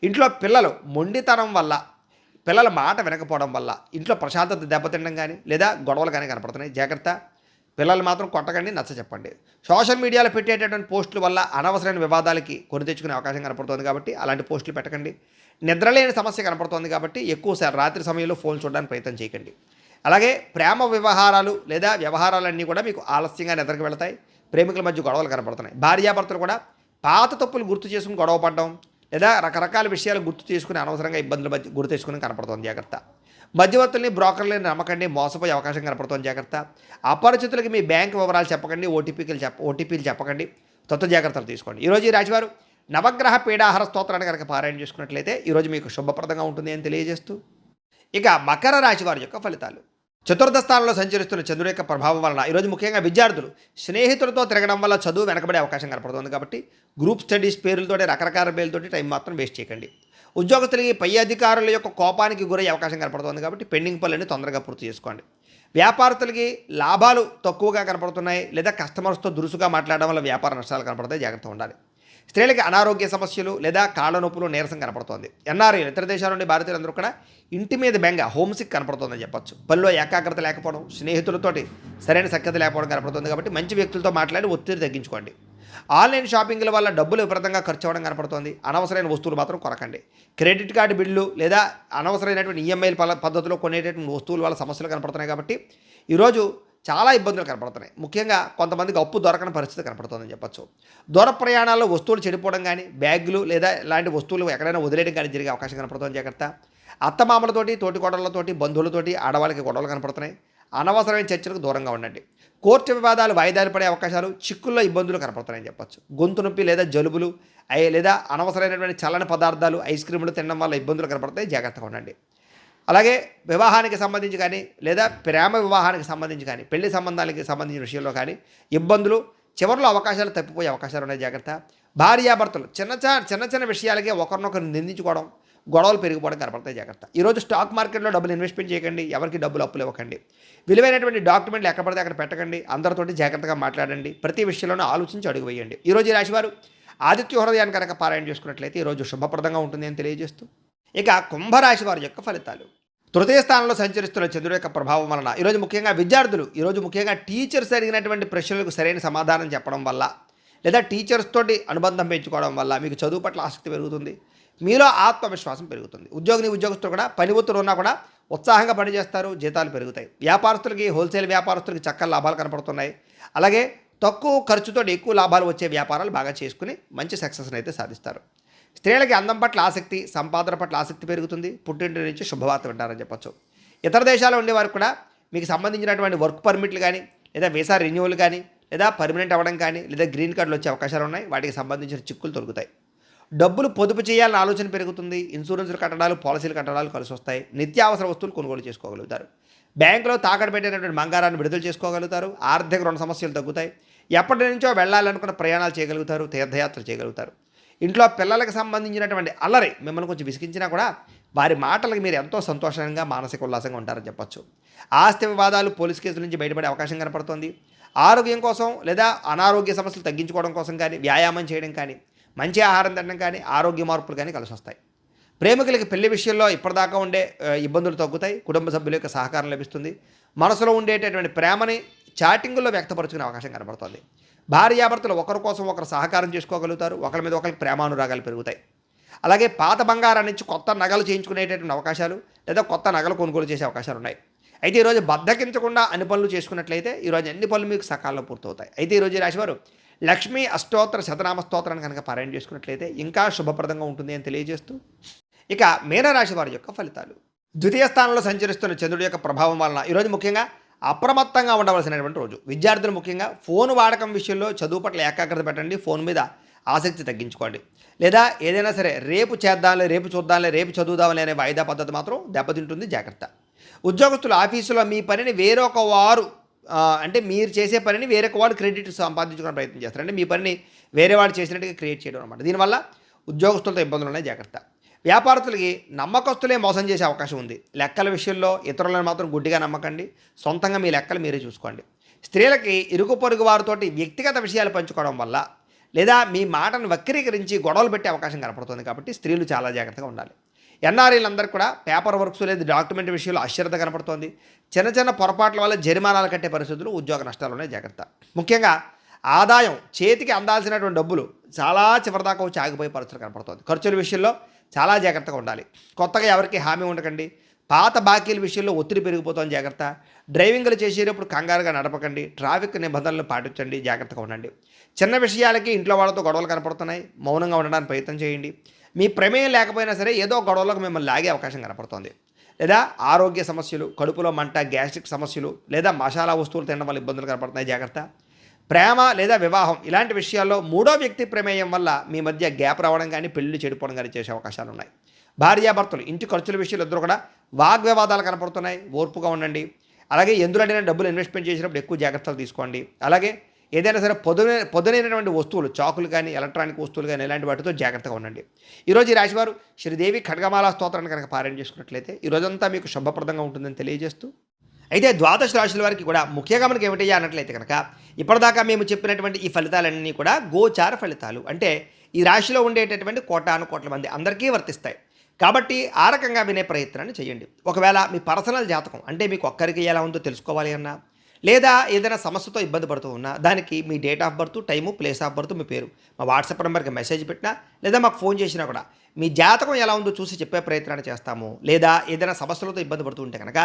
[SPEAKER 1] ఇంట్లో పిల్లలు మొండితనం వల్ల, పిల్లల మాట వినకపోవడం వల్ల ఇంట్లో ప్రశాంతత దెబ్బతినడం కానీ లేదా గొడవలు కానీ కనపడుతున్నాయి, జాగ్రత్త. పిల్లలు మాత్రం కొట్టకండి, నచ్చ చెప్పండి. సోషల్ మీడియాలో పెట్టేటటువంటి పోస్టుల వల్ల అనవసరమైన వివాదాలకి కొని తెచ్చుకునే అవకాశం కనపడుతుంది కాబట్టి అలాంటి పోస్టులు పెట్టకండి. నిద్రలేని సమస్య కనపడుతుంది కాబట్టి ఎక్కువసారి రాత్రి సమయంలో ఫోన్ చూడడానికి ప్రయత్నం చేయకండి. అలాగే ప్రేమ వ్యవహారాలు లేదా వ్యవహారాలన్నీ కూడా మీకు ఆలస్యంగా నిద్రకు వెళతాయి. ప్రేమికుల మధ్య గొడవలు కనపడుతున్నాయి. భార్యాభర్తలు కూడా పాత తప్పులు గుర్తు చేసుకుని గొడవ పడడం లేదా రకరకాల విషయాలు గుర్తు చేసుకుని అనవసరంగా ఇబ్బందుల మధ్య గుర్తు తెచ్చుకుని కనపడుతుంది, జాగ్రత్త. మధ్యవర్తుల్ని, బ్రోకర్లని నమ్మకండి, మోసపోయే అవకాశం కనపడుతుంది, జాగ్రత్త. అపరిచితులకి మీ బ్యాంక్ వివరాలు చెప్పకండి, ఓటీపీలు చెప్పకండి, జాగ్రత్తలు తీసుకోండి. ఈరోజు ఈ రాశివారు నవగ్రహ పీడాహార స్తోత్రాన్ని కనుక పారాయణ చేసుకున్నట్లయితే ఈరోజు మీకు శుభప్రదంగా ఉంటుంది అని తెలియజేస్తూ, ఇక మకర రాశి వారి యొక్క ఫలితాలు. చతుర్థ స్థానంలో సంచరిస్తున్న చంద్రుడి యొక్క ప్రభావం వలన ఈరోజు ముఖ్యంగా విద్యార్థులు స్నేహితులతో తిరగడం వల్ల చదువు వెనకబడే అవకాశం కనపడుతుంది కాబట్టి గ్రూప్ స్టడీస్ పేర్లతోటి, రకరకాల పేర్లతోటి టైం మాత్రం వేస్ట్ చేయకండి. ఉద్యోగస్తులకి పై అధికారుల యొక్క కోపానికి గురయ్యే అవకాశం కనపడుతుంది కాబట్టి పెండింగ్ పనులని తొందరగా పూర్తి చేసుకోండి. వ్యాపారస్తులకి లాభాలు తక్కువగా కనపడుతున్నాయి లేదా కస్టమర్స్తో దురుసుగా మాట్లాడడం వల్ల వ్యాపార నష్టాలు కనపడతాయి, జాగ్రత్తగా ఉండాలి. స్త్రీలకి అనారోగ్య సమస్యలు లేదా కాళ్ళ నొప్పులు, నీరసం కనపడుతోంది. ఎన్ఆర్ఐ ఇతర దేశాల నుండి భారతీయులందరూ కూడా ఇంటి మీద బెంగ, హోమ్సిక్ కనపడుతుందని చెప్పొచ్చు. పనిలో ఏకాగ్రత లేకపోవడం, స్నేహితులతోటి సరైన సఖ్యత లేకపోవడం కనపడుతుంది కాబట్టి మంచి వ్యక్తులతో మాట్లాడి ఒత్తిడి తగ్గించుకోండి. ఆన్లైన్ షాపింగ్ల వల్ల డబ్బులు విపరీతంగా ఖర్చు అవ్వడం కనపడుతుంది. అనవసరమైన వస్తువులు మాత్రం కొనకండి. క్రెడిట్ కార్డు బిల్లు లేదా అనవసరమైనటువంటి ఈఎంఐల పద్ధతిలో కొనేటటువంటి వస్తువుల వల్ల సమస్యలు కనపడుతున్నాయి కాబట్టి ఈరోజు చాలా ఇబ్బందులు కనపడుతున్నాయి. ముఖ్యంగా కొంతమందికి అప్పు దొరకని పరిస్థితి కనపడుతుందని చెప్పొచ్చు. దూర ప్రయాణాల్లో వస్తువులు చెడిపోవడం కానీ, బ్యాగులు లేదా ఇలాంటి వస్తువులు ఎక్కడైనా వదిలేయడం కానీ జరిగే అవకాశం కనపడుతుంది, జాగ్రత్త. అత్తమామలతోటి, తోటికోడళ్లతోటి, బంధువులతోటి ఆడవాళ్ళకి గొడవలు కనపడుతున్నాయి. అనవసరమైన చర్చలకు దూరంగా ఉండండి. కోర్టు వివాదాలు వాయిదాలు పడే అవకాశాలు, చిక్కుల్లో ఇబ్బందులు కనపడుతున్నాయని చెప్పొచ్చు. గొంతు నొప్పి లేదా జలుబులు లేదా అనవసరమైనటువంటి చల్లని పదార్థాలు, ఐస్ క్రీములు తినడం వల్ల ఇబ్బందులు కనపడతాయి, జాగ్రత్తగా ఉండండి. అలాగే వివాహానికి సంబంధించి కానీ లేదా ప్రేమ వివాహానికి సంబంధించి కానీ, పెళ్లి సంబంధాలకి సంబంధించిన విషయంలో కానీ ఇబ్బందులు, చివరిలో అవకాశాలు తప్పిపోయే అవకాశాలు ఉన్నాయి, జాగ్రత్త. భార్యాభర్తలు చిన్న విషయాలకే ఒకరినొకరు నిందించుకోవడం, గొడవలు పెరిగిపోవడం కనపడతాయి, జాగ్రత్త. ఈరోజు స్టాక్ మార్కెట్లో డబ్బులు ఇన్వెస్ట్మెంట్ చేయకండి, ఎవరికి డబ్బులు అప్పులు ఇవ్వకండి. విలువైనటువంటి డాక్యుమెంట్లు ఎక్కడ పడితే అక్కడ పెట్టకండి. అందరితోటి జాగ్రత్తగా మాట్లాడండి. ప్రతి విషయంలోనూ ఆలోచించి అడుగు వేయండి. ఈరోజు ఈ రాశివారు ఆదిత్య హృదయాన్ని కనుక పారాయణ చేసుకున్నట్లయితే ఈరోజు శుభప్రదంగా ఉంటుంది అని తెలియజేస్తూ, ఇక కుంభరాశి వారి యొక్క ఫలితాలు. తృతీయ స్థానంలో సంచరిస్తున్న చంద్రుడి యొక్క ప్రభావం వలన ఈరోజు ముఖ్యంగా విద్యార్థులు, ఈరోజు ముఖ్యంగా టీచర్స్ అడిగినటువంటి ప్రశ్నలకు సరైన సమాధానం చెప్పడం వల్ల లేదా టీచర్స్ తోటి అనుబంధం పెంచుకోవడం వల్ల మీకు చదువు పట్ల ఆసక్తి పెరుగుతుంది. మీలో ఆత్మవిశ్వాసం పెరుగుతుంది. ఉద్యోగస్తులు కూడా పని ఒత్తిడి ఉన్నా కూడా ఉత్సాహంగా పనిచేస్తారు, జీతాలు పెరుగుతాయి. వ్యాపారస్తులకి, హోల్సేల్ వ్యాపారస్తులకి చక్కని లాభాలు కనపడుతున్నాయి. అలాగే తక్కువ ఖర్చుతో ఎక్కువ లాభాలు వచ్చే వ్యాపారాలు బాగా చేసుకుని మంచి సక్సెస్ని అయితే సాధిస్తారు. స్త్రీలకి అందం పట్ల ఆసక్తి, సంపాదన పట్ల ఆసక్తి పెరుగుతుంది. పుట్టింటి నుంచి శుభవార్త వింటారని చెప్పొచ్చు. ఇతర దేశాల్లో ఉండేవారు కూడా మీకు సంబంధించినటువంటి వర్క్ పర్మిట్లు కానీ లేదా వీసా రెన్యూవల్ కానీ లేదా పర్మనెంట్ అవ్వడం కానీ లేదా గ్రీన్ కార్డులు వచ్చే అవకాశాలు ఉన్నాయి. వాటికి సంబంధించిన చిక్కులు తొలుగుతాయి. డబ్బులు పొదుపు చేయాలన్న ఆలోచన పెరుగుతుంది. ఇన్సూరెన్స్లు కట్టడాలు, పాలసీలు కట్టడాలు కలిసి వస్తాయి. నిత్యావసర వస్తువులు కొనుగోలు చేసుకోగలుగుతారు. బ్యాంకులో తాకట్టు పెట్టినటువంటి బంగారాన్ని విడుదల చేసుకోగలుగుతారు. ఆర్థిక రుణ సమస్యలు తగ్గుతాయి. ఎప్పటి నుంచో వెళ్ళాలనుకున్న ప్రయాణాలు చేయగలుగుతారు. తీర్థయాత్రలు చేయగలుగుతారు. ఇంట్లో పిల్లలకు సంబంధించినటువంటి అల్లరి మిమ్మల్ని కొంచెం విసిగించినా కూడా వారి మాటలకు మీరు ఎంతో సంతోషంగా మానసిక ఉల్లాసంగా ఉంటారని చెప్పొచ్చు. ఆస్తి వివాదాలు పోలీస్ కేసుల నుంచి బయటపడే అవకాశం కనపడుతోంది. ఆరోగ్యం కోసం లేదా అనారోగ్య సమస్యలు తగ్గించుకోవడం కోసం కానీ, వ్యాయామం చేయడం కానీ, మంచి ఆహారం తినడం కానీ, ఆరోగ్య మార్పులు కానీ కలిసి వస్తాయి. ప్రేమికులకి పెళ్లి విషయంలో ఇప్పటిదాకా ఉండే ఇబ్బందులు తగ్గుతాయి. కుటుంబ సభ్యుల యొక్క సహకారం లభిస్తుంది. మనసులో ఉండేటటువంటి ప్రేమని చాటింగుల్లో వ్యక్తపరుచుకునే అవకాశం కనబడుతుంది. భార్యాభర్తలు ఒకరి కోసం ఒకరు సహకారం చేసుకోగలుగుతారు. ఒకరి మీద ఒకరికి ప్రేమానురాగాలు పెరుగుతాయి. అలాగే పాత బంగారాన్ని నుంచి కొత్త నగలు చేయించుకునేటటువంటి అవకాశాలు లేదా కొత్త నగలు కొనుగోలు చేసే అవకాశాలు ఉన్నాయి. అయితే ఈరోజు బద్దకించకుండా అన్ని పనులు చేసుకున్నట్లయితే ఈరోజు అన్ని పనులు మీకు సకాలంలో పూర్తవుతాయి. అయితే ఈరోజు ఈ రాశివారు లక్ష్మీ అష్టోత్తర శతనామ స్తోత్రాన్ని కనుక పారాయణ చేసుకున్నట్లయితే ఇంకా శుభప్రదంగా ఉంటుంది అని తెలియజేస్తూ, ఇక మీనరాశి వారి యొక్క ఫలితాలు. ద్వితీయ స్థానంలో సంచరిస్తున్న చంద్రుడి యొక్క ప్రభావం వలన ఈరోజు ముఖ్యంగా అప్రమత్తంగా ఉండవలసినటువంటి రోజు. విద్యార్థులు ముఖ్యంగా ఫోన్ వాడకం విషయంలో చదువు పట్ల ఏకాగ్రత పెట్టండి. ఫోన్ మీద ఆసక్తి తగ్గించుకోండి. లేదా ఏదైనా సరే రేపు చేద్దాంలే, రేపు చూద్దాంలే, రేపు చదువుదాంలే అనే వాయిదా పద్ధతి మాత్రం దెబ్బతింటుంది, జాగ్రత్త. ఉద్యోగస్తులు ఆఫీసులో మీ పనిని వేరొక వారు అంటే మీరు చేసే పనిని వేరొక వాడు క్రెడిట్ సంపాదించుకునే ప్రయత్నం చేస్తారు. అంటే మీ పనిని వేరే వాడు చేసినట్టుగా క్రియేట్ చేయడం అనమాట. దీనివల్ల ఉద్యోగస్తులతో ఇబ్బందులు ఉన్నాయి, జాగ్రత్త. వ్యాపారస్తులకి నమ్మకస్తులే మోసం చేసే అవకాశం ఉంది. లెక్కల విషయంలో ఇతరులను మాత్రం గుడ్డిగా నమ్మకండి. సొంతంగా మీ లెక్కలు మీరే చూసుకోండి. స్త్రీలకి ఇరుగు పొరుగు వారితోటి వ్యక్తిగత విషయాలు పంచుకోవడం వల్ల లేదా మీ మాటను వక్రీకరించి గొడవలు పెట్టే అవకాశం కనపడుతుంది. కాబట్టి స్త్రీలు చాలా జాగ్రత్తగా ఉండాలి. ఎన్ఆర్ఐలందరూ కూడా పేపర్ వర్క్స్ లేదా డాక్యుమెంట్ విషయంలో అశ్రద్ధ కనపడుతోంది. చిన్న చిన్న పొరపాట్ల వల్ల జరిమానాలు కట్టే పరిస్థితులు, ఉద్యోగ నష్టాలు ఉన్నాయి, జాగ్రత్త. ముఖ్యంగా ఆదాయం చేతికి అందాల్సినటువంటి డబ్బులు చాలా చివరిదాకా వచ్చి ఆగిపోయే పరిస్థితులు కనపడుతుంది. ఖర్చుల విషయంలో చాలా జాగ్రత్తగా ఉండాలి. కొత్తగా ఎవరికి హామీ ఉండకండి. పాత బాకీల విషయంలో ఒత్తిడి పెరిగిపోతుంది, జాగ్రత్త. డ్రైవింగ్లు చేసేటప్పుడు కంగారుగా నడపకండి. ట్రాఫిక్ నిబంధనలు పాటించండి, జాగ్రత్తగా ఉండండి. చిన్న విషయాలకి ఇంట్లో వాళ్ళతో గొడవలు కనపడుతున్నాయి, మౌనంగా ఉండడానికి ప్రయత్నం చేయండి. మీ ప్రమేయం లేకపోయినా సరే ఏదో గొడవలకు మిమ్మల్ని లాగే అవకాశం కనపడుతుంది. లేదా ఆరోగ్య సమస్యలు, కడుపులో మంట, గ్యాస్ట్రిక్ సమస్యలు లేదా మసాలా వస్తువులు తినడం వల్ల ఇబ్బందులు కనపడుతున్నాయి, జాగ్రత్త. ప్రేమ లేదా వివాహం ఇలాంటి విషయాల్లో మూడో వ్యక్తి ప్రమేయం వల్ల మీ మధ్య గ్యాప్ రావడం కానీ, పెళ్లి చెడిపోవడం కానీ చేసే అవకాశాలు ఉన్నాయి. భార్యాభర్తలు ఇంటి ఖర్చుల విషయాలు ఇద్దరు కూడా వాగ్వివాదాలు కనపడుతున్నాయి, ఓర్పుగా ఉండండి. అలాగే ఎందులోనైనా డబ్బులు ఇన్వెస్ట్మెంట్ చేసినప్పుడు ఎక్కువ జాగ్రత్తలు తీసుకోండి. అలాగే ఏదైనా సరే పొదునైనటువంటి వస్తువులు, చాకులు కానీ, ఎలక్ట్రానిక్ వస్తువులు కానీ ఇలాంటి వాటితో జాగ్రత్తగా ఉండండి. ఈరోజు ఈ రాశివారు శ్రీదేవి ఖడ్గమాల స్తోత్రాన్ని కనుక పారాయణ చేసుకున్నట్లయితే ఈరోజంతా మీకు శుభప్రదంగా ఉంటుందని తెలియజేస్తూ, అయితే ద్వాదశ రాశుల వారికి కూడా ముఖ్యంగా మనకి ఏమిటయ్యా అన్నట్లయితే కనుక ఇప్పటిదాకా మేము చెప్పినటువంటి ఈ ఫలితాలన్నీ కూడా గోచార ఫలితాలు. అంటే ఈ రాశిలో ఉండేటటువంటి కోటాను కోట్ల మంది అందరికీ వర్తిస్తాయి. కాబట్టి ఆ రకంగా వినే ప్రయత్నాన్ని చేయండి. ఒకవేళ మీ పర్సనల్ జాతకం అంటే మీకు ఒక్కరికి ఎలా ఉందో తెలుసుకోవాలి అన్నా, లేదా ఏదైనా సమస్యతో ఇబ్బంది పడుతూ ఉన్నా దానికి మీ date of birth, time, place of birth, మీ పేరు మా వాట్సాప్ నెంబర్కి మెసేజ్ పెట్టినా లేదా మాకు ఫోన్ చేసినా కూడా మీ జాతకం ఎలా ఉందో చూసి చెప్పే ప్రయత్నాన్ని చేస్తాము. లేదా ఏదైనా సమస్యలతో ఇబ్బంది పడుతూ ఉంటే కనుక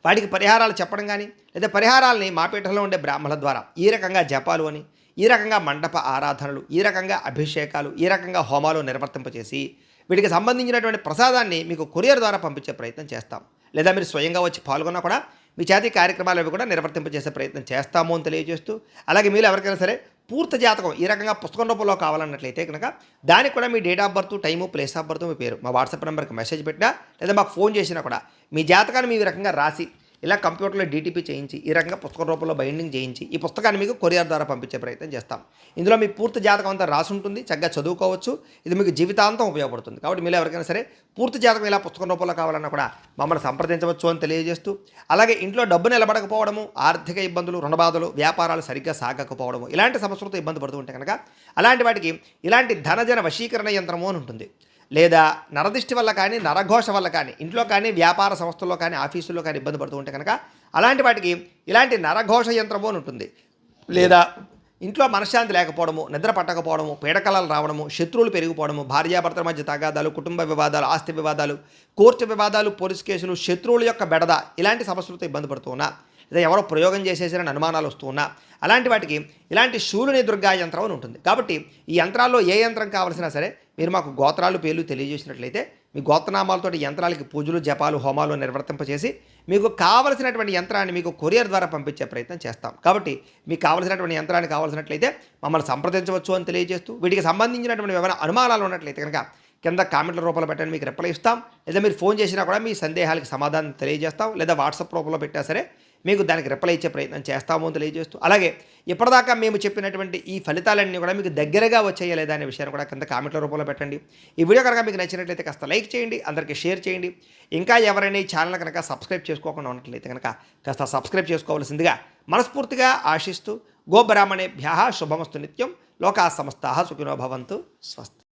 [SPEAKER 1] వాటికి పరిహారాలు చెప్పడం కానీ, లేదా పరిహారాలని మా పీఠంలో ఉండే బ్రాహ్మణుల ద్వారా ఈ రకంగా జపాలు అని, ఈ రకంగా మండప ఆరాధనలు, ఈ రకంగా అభిషేకాలు, ఈ రకంగా హోమాలు నిర్వర్తింపచేసి వీటికి సంబంధించినటువంటి ప్రసాదాన్ని మీకు కొరియర్ ద్వారా పంపించే ప్రయత్నం చేస్తాం. లేదా మీరు స్వయంగా వచ్చి పాల్గొన్నా కూడా మీ చేతి కార్యక్రమాలు అవి కూడా నిర్వర్తింపజేసే ప్రయత్నం చేస్తాము అని తెలియజేస్తూ, అలాగే మీరు ఎవరికైనా సరే పూర్తి జాతకం ఈ రకంగా పుస్తకం రూపంలో కావాలన్నట్లయితే కనుక దానికి కూడా మీ date of birth, time, place of birth, మీ పేరు మా వాట్సాప్ నెంబర్కి మెసేజ్ పెట్టినా లేదా మాకు ఫోన్ చేసినా కూడా మీ జాతకాన్ని మీ రకంగా రాసి ఇలా కంప్యూటర్లో డీటీపీ చేయించి ఈ రకంగా పుస్తకం రూపంలో బైండింగ్ చేయించి ఈ పుస్తకాన్ని మీకు కొరియర్ ద్వారా పంపించే ప్రయత్నం చేస్తాం. ఇందులో మీ పూర్తి జాతకం అంతా రాసి ఉంటుంది, చక్కగా చదువుకోవచ్చు. ఇది మీకు జీవితాంతం ఉపయోగపడుతుంది. కాబట్టి మీరు ఎవరికైనా సరే పూర్తి జాతకం ఇలా పుస్తకం రూపంలో కావాలన్నా కూడా మమ్మల్ని సంప్రదించవచ్చు అని తెలియజేస్తూ, అలాగే ఇంట్లో డబ్బు నిలబడకపోవడము, ఆర్థిక ఇబ్బందులు, రుణబాధలు, వ్యాపారాలు సరిగ్గా సాగకపోవడము ఇలాంటి సమస్యలతో ఇబ్బంది పడుతూ ఉంటే కనుక అలాంటి వాటికి ఇలాంటి ధనజన వశీకరణ యంత్రము అని ఉంటుంది. లేదా నరదిష్టి వల్ల కానీ, నరఘోష వల్ల కానీ, ఇంట్లో కానీ, వ్యాపార సంస్థల్లో కానీ, ఆఫీసుల్లో కానీ ఇబ్బంది పడుతూ ఉంటే కనుక అలాంటి వాటికి ఇలాంటి నరఘోష యంత్రము అని ఉంటుంది. లేదా ఇంట్లో మనశ్శాంతి లేకపోవడము, నిద్ర పట్టకపోవడము, పీడకలాలు రావడము, శత్రువులు పెరిగిపోవడము, భార్యాభర్తల మధ్య తగాదాలు, కుటుంబ వివాదాలు, ఆస్తి వివాదాలు, కోర్టు వివాదాలు, పోలీస్ కేసులు, శత్రువుల యొక్క బెడద ఇలాంటి సమస్యలతో ఇబ్బంది పడుతూ ఉన్నా, లేదా ఎవరో ప్రయోగం చేసేసారని అనుమానాలు వస్తూ ఉన్నా అలాంటి వాటికి ఇలాంటి శూలుని దుర్గా యంత్రం అని ఉంటుంది. కాబట్టి ఈ యంత్రాల్లో ఏ యంత్రం కావాల్సినా సరే మీరు మాకు గోత్రాలు, పేర్లు తెలియజేసినట్లయితే మీ గోత్రనామాలతో యంత్రాలకి పూజలు, జపాలు, హోమాలు నిర్వర్తింపచేసి మీకు కావలసినటువంటి యంత్రాన్ని మీకు కొరియర్ ద్వారా పంపించే ప్రయత్నం చేస్తాం. కాబట్టి మీకు కావలసినటువంటి యంత్రాన్ని కావాల్సినట్లయితే మమ్మల్ని సంప్రదించవచ్చు అని తెలియజేస్తూ, వీటికి సంబంధించినటువంటి ఏమైనా అనుమానాలు ఉన్నట్లయితే కనుక కింద కామెంట్ల రూపంలో పెట్టండి, మీకు రిప్లై ఇస్తాం. లేదా మీరు ఫోన్ చేసినా కూడా మీ సందేహాలకు సమాధానం తెలియజేస్తాం. లేదా వాట్సాప్ రూపంలో పెట్టినా సరే మీకు దానికి రిప్లై ఇచ్చే ప్రయత్నం చేస్తామో అని తెలియజేస్తూ, అలాగే ఇప్పటిదాకా మేము చెప్పినటువంటి ఈ ఫలితాలన్నీ కూడా మీకు దగ్గరగా వచ్చాయా లేదా అనే విషయాన్ని కూడా కింద కామెంట్ల రూపంలో పెట్టండి. ఈ వీడియో కనుక మీకు నచ్చినట్లయితే కాస్త లైక్ చేయండి, అందరికీ షేర్ చేయండి. ఇంకా ఎవరైనా ఈ ఛానల్ కనుక సబ్స్క్రైబ్ చేసుకోకుండా ఉన్నట్లయితే కనుక కాస్త సబ్స్క్రైబ్ చేసుకోవాల్సిందిగా మనస్ఫూర్తిగా ఆశిస్తూ, గోబ్రాహ్మణేభ్యः శుభమస్తు నిత్యం, లోకాः సమస్తాः సుఖినో భవంతు, స్వస్తి.